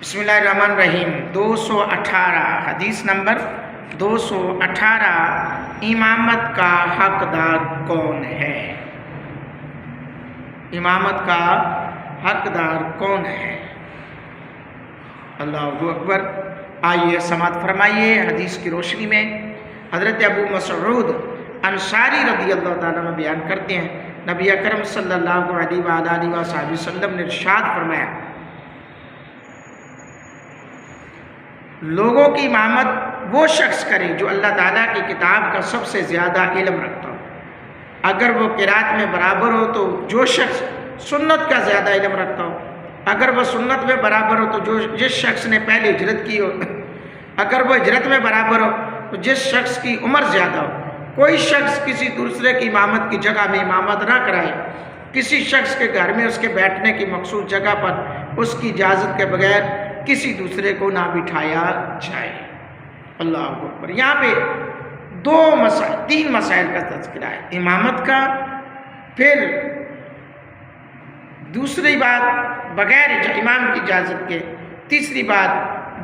بسم اللہ الرحمن الرحیم 218 حدیث نمبر 218 امامت کا حقدار کون ہے؟ امامت کا حقدار کون ہے؟ اللہ اکبر۔ آئیے سماعت فرمائیے حدیث کی روشنی میں حضرت ابو مسعود انصاری رضی اللہ تعالیٰ عنہ بیان کرتے ہیں، نبی اکرم صلی اللہ علیہ وآلہ وسلم نے ارشاد فرمایا، لوگوں کی امامت وہ شخص کرے جو اللہ تعالیٰ کی کتاب کا سب سے زیادہ علم رکھتا ہو۔ اگر وہ قرات میں برابر ہو تو جو شخص سنت کا زیادہ علم رکھتا ہو، اگر وہ سنت میں برابر ہو تو جس شخص نے پہلے ہجرت کی ہو، اگر وہ ہجرت میں برابر ہو تو جس شخص کی عمر زیادہ ہو۔ کوئی شخص کسی دوسرے کی امامت کی جگہ میں امامت نہ کرائے، کسی شخص کے گھر میں اس کے بیٹھنے کی مخصوص جگہ پر اس کی اجازت کے بغیر کسی دوسرے کو نہ بٹھایا جائے۔ اللہ اکبر۔ یہاں پہ تین مسائل کا تذکرہ ہے، امامت کا، پھر دوسری بات بغیر امام کی اجازت کے، تیسری بات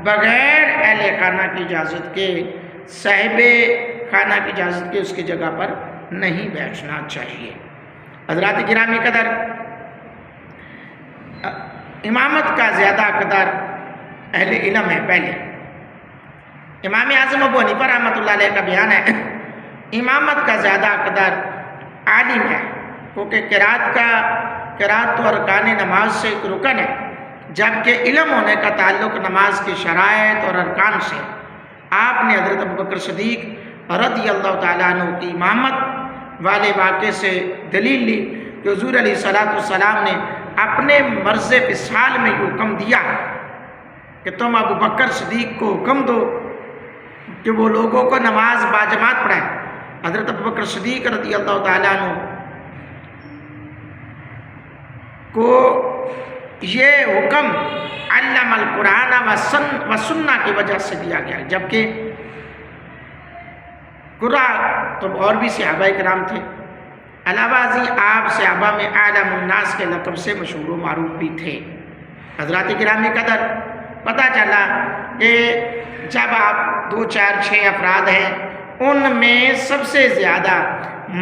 بغیر اہل خانہ کی اجازت کے، صاحب خانہ کی اجازت کے اس کی جگہ پر نہیں بیٹھنا چاہیے۔ حضرات گرامی قدر، امامت کا زیادہ حقدار اہل علم ہے۔ پہلے امام اعظم ابو حنیفہ رحمۃ اللہ علیہ کا بیان ہے، امامت کا زیادہ حقدار عالم ہے، کیونکہ قرات تو ارکان نماز سے ایک رکن ہے، جبکہ علم ہونے کا تعلق نماز کی شرائط اور ارکان سے۔ آپ نے حضرت ابوبکر صدیق رضی اللہ تعالیٰ عنہ کی امامت والے واقعے سے دلیل لی کہ حضور علیہ السلام نے اپنے مرض وصال میں یہ حکم دیا کہ تم ابو بکر صدیق کو حکم دو کہ وہ لوگوں کو نماز باجماعت پڑھائیں۔ حضرت ابو بکر صدیق رضی اللہ تعالیٰ عنہ کو یہ حکم علم القرآن و سنہ کی وجہ سے دیا گیا، جبکہ قرآ تو اور بھی صحابہ کرام تھے، علاوہ ازیں آپ صحابہ میں عالم الناس کے لقب سے مشہور و معروف بھی تھے۔ حضرات گرامی قدر، پتہ چلا کہ جب آپ 2 4 6 افراد ہیں، ان میں سب سے زیادہ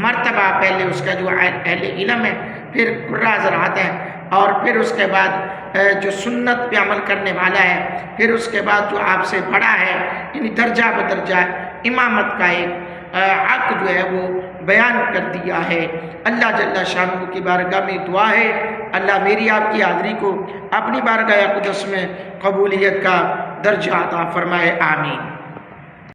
مرتبہ پہلے اس کا جو اہل علم ہے، پھر قرہ حضرات ہیں، اور پھر اس کے بعد جو سنت پہ عمل کرنے والا ہے، پھر اس کے بعد جو آپ سے بڑا ہے، یعنی درجہ بدرجہ امامت کا ایک حق جو ہے وہ بیان کر دیا ہے۔ اللہ جل شانہ کی بارگاہ میں دعا ہے، اللہ میری آپ کی حاضری کو اپنی بارگاہ اقدس میں قبولیت کا درجہ عطا فرمائے، آمین۔